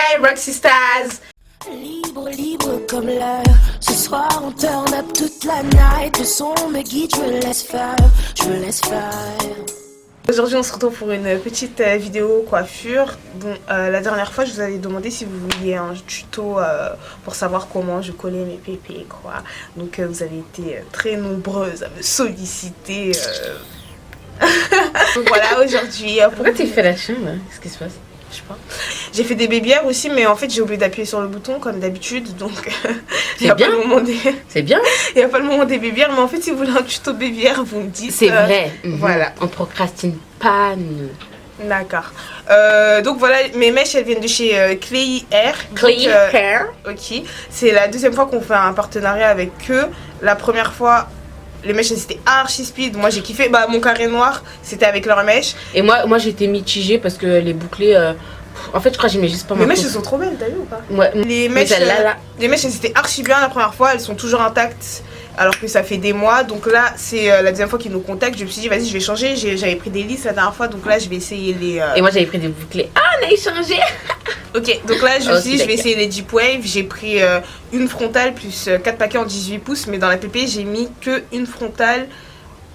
Hey Roxy Stars. Libre, libre comme l'air. Ce soir on turn up toute la night. Le son me guide, je me laisse faire, je me laisse faire. Aujourd'hui on se retrouve pour une petite vidéo coiffure. Bon, la dernière fois je vous avais demandé si vous vouliez un tuto pour savoir comment je collais mes pépés quoi. Donc vous avez été très nombreuses à me solliciter. Donc voilà aujourd'hui. Pourquoi tu fais la chambre? Qu'est-ce qui se passe? Je sais pas. J'ai fait des bébières aussi, mais en fait j'ai oublié d'appuyer sur le bouton comme d'habitude, donc il n'y a bien. pas le moment des... C'est bien. Il n'y a pas le moment des bébières, mais en fait si vous voulez un tuto bébière, vous me dites. C'est vrai. Voilà. On procrastine pas nous. D'accord. Donc voilà, mes mèches elles viennent de chez Clay Hair. Clay Hair. Ok. C'est la deuxième fois qu'on fait un partenariat avec eux. La première fois, les mèches elles étaient archi speed. Moi j'ai kiffé. Bah mon carré noir c'était avec leurs mèches. Et moi j'étais mitigée parce que les bouclés. En fait, je crois que j'aimais juste pas Les mèches elles sont trop belles, t'as vu ou pas? Ouais. Les mèches, les mèches elles étaient archi bien la première fois. Elles sont toujours intactes. Alors que ça fait des mois, donc là c'est la deuxième fois qu'ils nous contactent. Je me suis dit vas-y je vais changer, j'avais pris des lisses la dernière fois, donc là je vais essayer les... Et moi j'avais pris des bouclés. Ah on a échangé. Ok, donc là je me suis dit je vais essayer les Deep Wave. J'ai pris une frontale plus 4 paquets en 18 pouces, mais dans la PP j'ai mis que une frontale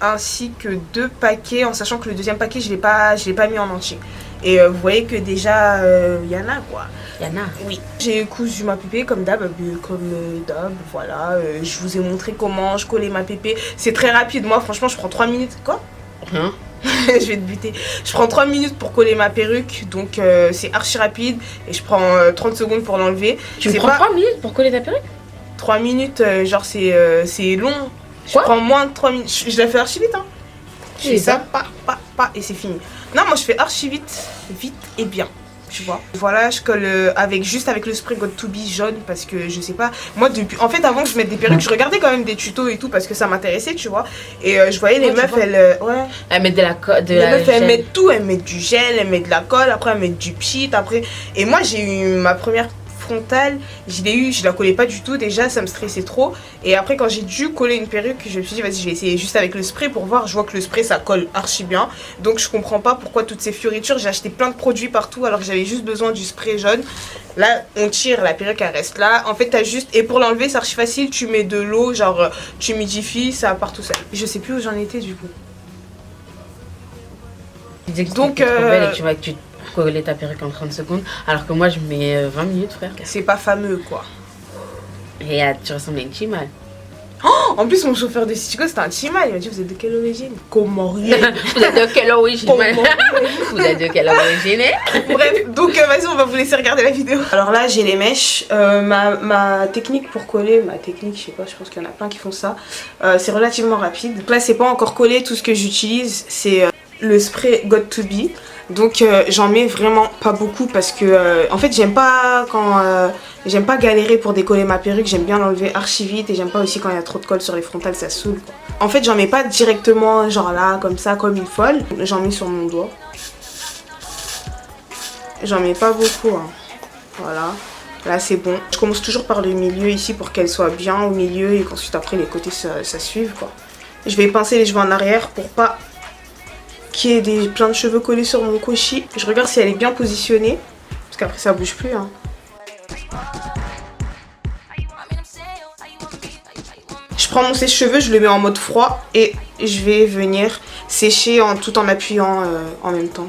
ainsi que 2 paquets, en sachant que le deuxième paquet je l'ai pas mis en entier. Et vous voyez que déjà y en a quoi. Yana. Oui. J'ai cousu ma pépé comme d'hab, voilà. Je vous ai montré comment je collais ma pépé. C'est très rapide, moi franchement je prends 3 minutes. Quoi? Hein? Je vais te buter. Je prends 3 minutes pour coller ma perruque, donc c'est archi rapide. Et je prends 30 secondes pour l'enlever. Tu me prends 3 minutes pour coller ta perruque? 3 minutes, genre c'est long. Je Quoi? prends moins de 3 minutes. Je la fais archi vite hein. Je fais ça, pas, et c'est fini. Non, moi je fais archi vite et bien. Tu vois, voilà, je colle juste avec le spray Got To Be jaune parce que je sais pas, moi depuis, en fait avant que je mette des perruques, je regardais quand même des tutos et tout parce que ça m'intéressait, tu vois, et je voyais les meufs, Elles mettent de la colle, elles mettent tout, elles mettent du gel, elles mettent de la colle, après elles mettent du pchit, après, et moi j'ai eu ma première frontale, je la collais pas du tout déjà, ça me stressait trop, et après quand j'ai dû coller une perruque, je me suis dit vas-y je vais essayer juste avec le spray pour voir. Je vois que le spray ça colle archi bien, donc je comprends pas pourquoi toutes ces fioritures. J'ai acheté plein de produits partout alors que j'avais juste besoin du spray jaune. Là on tire, la perruque elle reste là, en fait t'as juste, et pour l'enlever c'est archi facile, tu mets de l'eau, genre tu humidifies, ça part tout seul. Je sais plus où j'en étais du coup. Donc trop belle et tu vas que tu coller ta perruque en 30 secondes, alors que moi je mets 20 minutes frère. C'est pas fameux quoi. Et tu ressembles à une chimale. Oh, en plus mon chauffeur de Citygo c'était un chimal, il m'a dit vous êtes de quelle origine? Comorien. Vous êtes de quelle origine? Vous êtes de quelle origine? Bref, donc vas-y on va vous laisser regarder la vidéo. Alors là j'ai les mèches, ma technique pour coller, je sais pas, je pense qu'il y en a plein qui font ça, c'est relativement rapide. Donc là c'est pas encore collé, tout ce que j'utilise c'est le spray Got To Be. Donc j'en mets vraiment pas beaucoup parce que en fait j'aime pas j'aime pas galérer pour décoller ma perruque, j'aime bien l'enlever archi vite, et j'aime pas aussi quand il y a trop de colle sur les frontales, ça saoule quoi. En fait j'en mets pas directement genre là comme ça comme une folle, j'en mets sur mon doigt. J'en mets pas beaucoup hein. Voilà, là c'est bon. Je commence toujours par le milieu ici pour qu'elle soit bien au milieu et qu'ensuite après les côtés ça suive quoi. Je vais pincer les cheveux en arrière pour pas qu'il y ait plein de cheveux collés sur mon koshi. Je regarde si elle est bien positionnée, parce qu'après ça bouge plus hein. Je prends mon sèche-cheveux, je le mets en mode froid et je vais venir sécher tout en appuyant en même temps.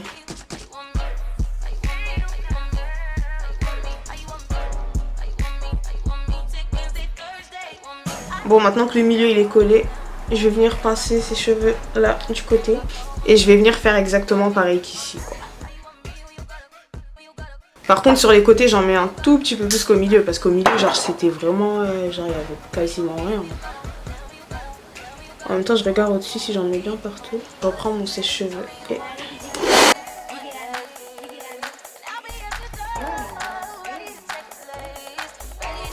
Bon, maintenant que le milieu il est collé, je vais venir pincer ses cheveux là du côté et je vais venir faire exactement pareil qu'ici quoi. Par contre sur les côtés j'en mets un tout petit peu plus qu'au milieu, parce qu'au milieu genre c'était vraiment genre il y avait quasiment rien. En même temps je regarde au-dessus si j'en mets bien partout. Je reprends mon sèche-cheveux et...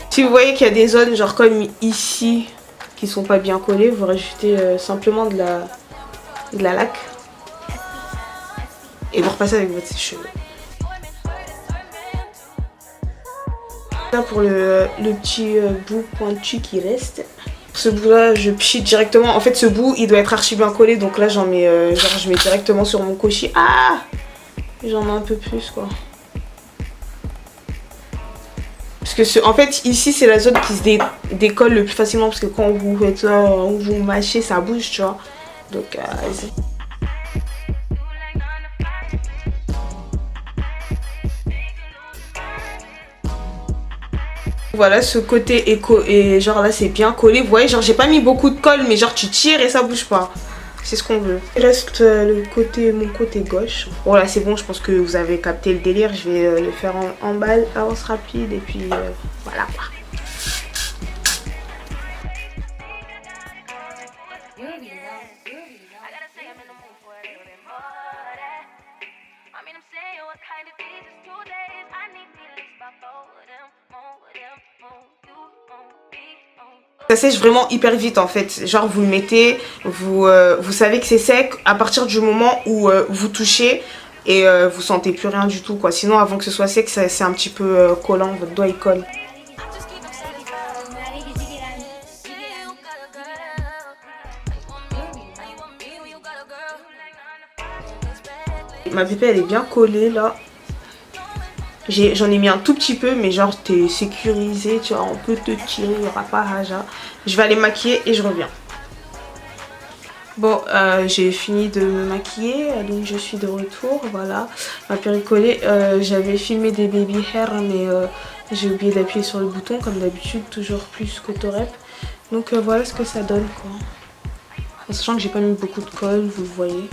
Si vous voyez qu'il y a des zones genre comme ici qui sont pas bien collées, vous rajoutez simplement de la laque et vous repassez avec votre sèche-cheveux. Là pour le petit bout pointu qui reste, ce bout là je pchite directement. En fait ce bout il doit être archi bien collé, donc là j'en mets genre je mets directement sur mon koshi. Ah, j'en mets un peu plus quoi. que en fait ici c'est la zone qui se décolle le plus facilement parce que quand vous faites vous mâchez ça bouge, tu vois. Donc vas-y. Voilà, ce côté et genre là c'est bien collé. Vous voyez, genre j'ai pas mis beaucoup de colle, mais genre tu tires et ça bouge pas. C'est ce qu'on veut. Il reste mon côté gauche. Voilà, c'est bon, je pense que vous avez capté le délire. Je vais le faire en balle, avance rapide et puis voilà quoi. Ça sèche vraiment hyper vite en fait, genre vous le mettez, vous savez que c'est sec à partir du moment où vous touchez et vous sentez plus rien du tout quoi. Sinon avant que ce soit sec c'est un petit peu collant, votre doigt il colle. Ma pépé elle est bien collée là. J'en ai mis un tout petit peu, mais genre t'es sécurisé, tu vois, on peut te tirer, il n'y aura pas raja. Je vais aller maquiller et je reviens. Bon, j'ai fini de me maquiller, donc je suis de retour, voilà. Ma perruque collée, j'avais filmé des baby hair, mais j'ai oublié d'appuyer sur le bouton, comme d'habitude, toujours plus qu'autorep. Donc voilà ce que ça donne, quoi. En sachant que j'ai pas mis beaucoup de colle, vous le voyez.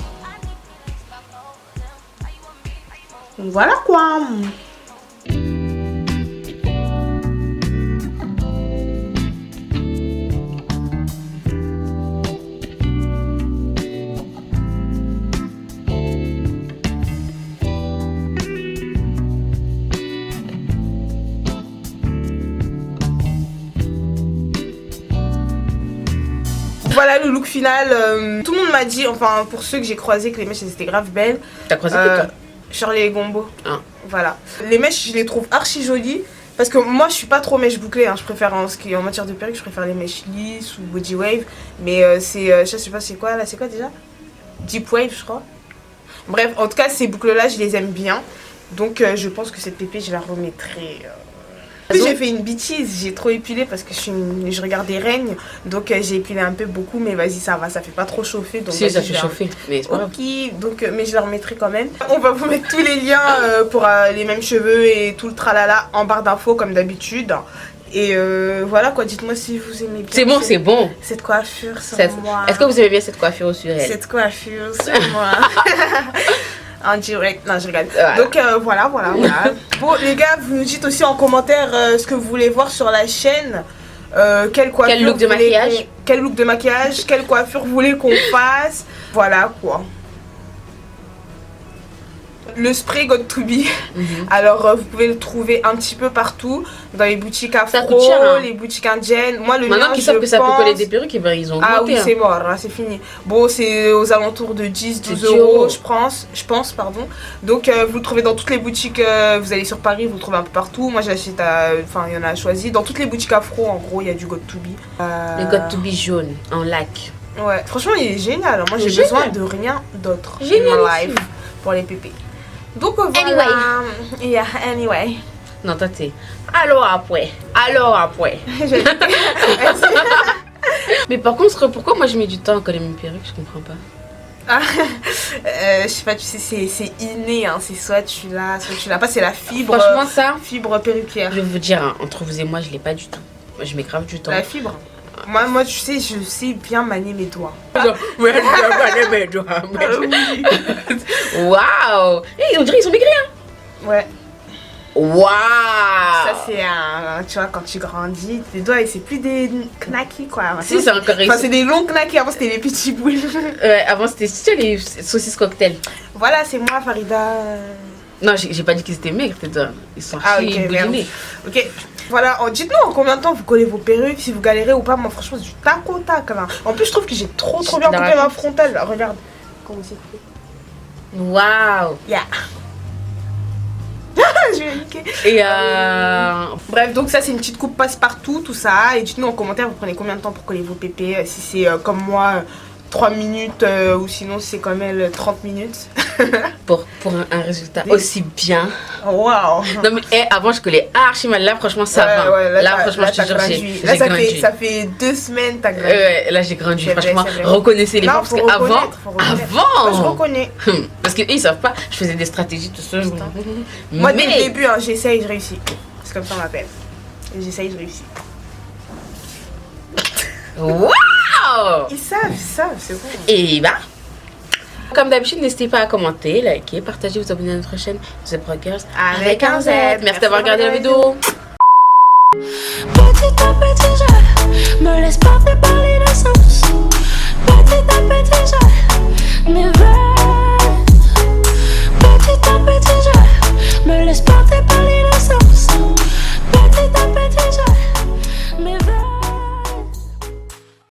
Donc voilà quoi. Voilà le look final. Tout le monde m'a dit, enfin pour ceux que j'ai croisés, que les mèches elles étaient grave belles. T'as croisé qui toi? Charlie et Gombo. Ah. Voilà. Les mèches je les trouve archi jolies. Parce que moi je suis pas trop mèche bouclée, hein. Je préfère en matière de perruque, je préfère les mèches lisses ou body wave. Mais je sais pas c'est quoi là, c'est quoi déjà? Deep wave je crois. Bref, en tout cas ces boucles là je les aime bien. Donc je pense que cette pépé je la remettrai. J'ai fait une bêtise, j'ai trop épilé parce que je regarde des règnes. Donc j'ai épilé un peu beaucoup, mais vas-y ça va, ça fait pas trop chauffer. Donc si ça fait chauffer, mais c'est pas grave. Ok, donc mais je la remettrai quand même. On va vous mettre tous les liens pour les mêmes cheveux et tout le tralala en barre d'infos comme d'habitude. Et voilà quoi, dites-moi si vous aimez bien. C'est bon, c'est bon. Cette coiffure sur moi. Est-ce que vous aimez bien cette coiffure sur elle? Cette coiffure sur moi. En direct, non je rigole. Voilà. Donc voilà. Bon les gars, vous nous dites aussi en commentaire ce que vous voulez voir sur la chaîne. Quelle coiffure, quel look de maquillage, quelle coiffure vous voulez qu'on fasse. Voilà quoi. Le spray Got To Be, alors vous pouvez le trouver un petit peu partout, dans les boutiques afro, cher, hein. Les boutiques indiennes. Moi le maintenant qu'ils savent que ça peut coller des perruques, ils ont ah augmenté, oui c'est mort, hein, c'est fini. Bon c'est aux alentours de 10-12 euros je pense pardon. Donc vous le trouvez dans toutes les boutiques, vous allez sur Paris, vous le trouvez un peu partout. Moi j'achète enfin il y en a choisi. Dans toutes les boutiques afro en gros il y a du Got To Be. Le Got To Be jaune, en lac. Ouais franchement il est génial, moi j'ai besoin de rien d'autre in my life pour les pépés. Donc voilà. Anyway. Non, toi t'es. Alors après. Mais par contre, pourquoi moi je mets du temps à coller mes perruques? Je comprends pas. Ah, je sais pas, tu sais, c'est inné, hein. C'est soit tu l'as pas, c'est la fibre. Franchement, ça. Fibre perruquière. Je vais vous dire, hein, entre vous et moi, je l'ai pas du tout. Moi, je mets grave du temps. La fibre. Moi, tu sais, je sais bien manier mes doigts. Oui. Waouh! On dirait qu'ils sont maigris, hein? Ouais. Waouh! Ça, c'est un. Tu vois, quand tu grandis, tes doigts, c'est plus des knackis, quoi. Si, c'est encore enfin, c'est des longs knackis. Avant, c'était des petits boules. Avant, c'était les saucisses cocktail. Voilà, c'est moi, Farida. Non, j'ai pas dit qu'ils étaient maigres, tes doigts. Ils sont ok. Voilà, dites-nous en combien de temps vous collez vos perruques, si vous galérez ou pas. Moi, franchement, c'est du tac au tac. Là. En plus, je trouve que j'ai trop bien coupé ma frontale. Là. Regarde comment c'est coupé. Waouh! Yeah! Je vais niquer. Et bref, donc ça, c'est une petite coupe passe-partout, tout ça. Et dites-nous en commentaire, vous prenez combien de temps pour coller vos pépés. Si c'est comme moi, 3 minutes ou sinon c'est comme elle 30 minutes. Pour un résultat aussi bien. Waouh. Non mais avant je collais archi mal, là franchement ça va. Ouais, là franchement je te jure j'ai grandi. Ça fait 2 semaines t'as grandi. Ouais, là j'ai grandi, franchement reconnaissez les gens parce qu'avant je reconnais. Parce qu'ils ils savent pas, je faisais des stratégies tout seul. Moi dès le début hein, j'essaye, je réussis. C'est comme ça on m'appelle. J'essaye, je réussis. Waouh. Ils savent, c'est bon. Et bah comme d'habitude, n'hésitez pas à commenter, liker, partager, vous abonner à notre chaîne The Broke Girls avec un Z. Merci d'avoir regardé la vidéo. Petit à petit, je me laisse pas faire par l'innocence. Petit à petit.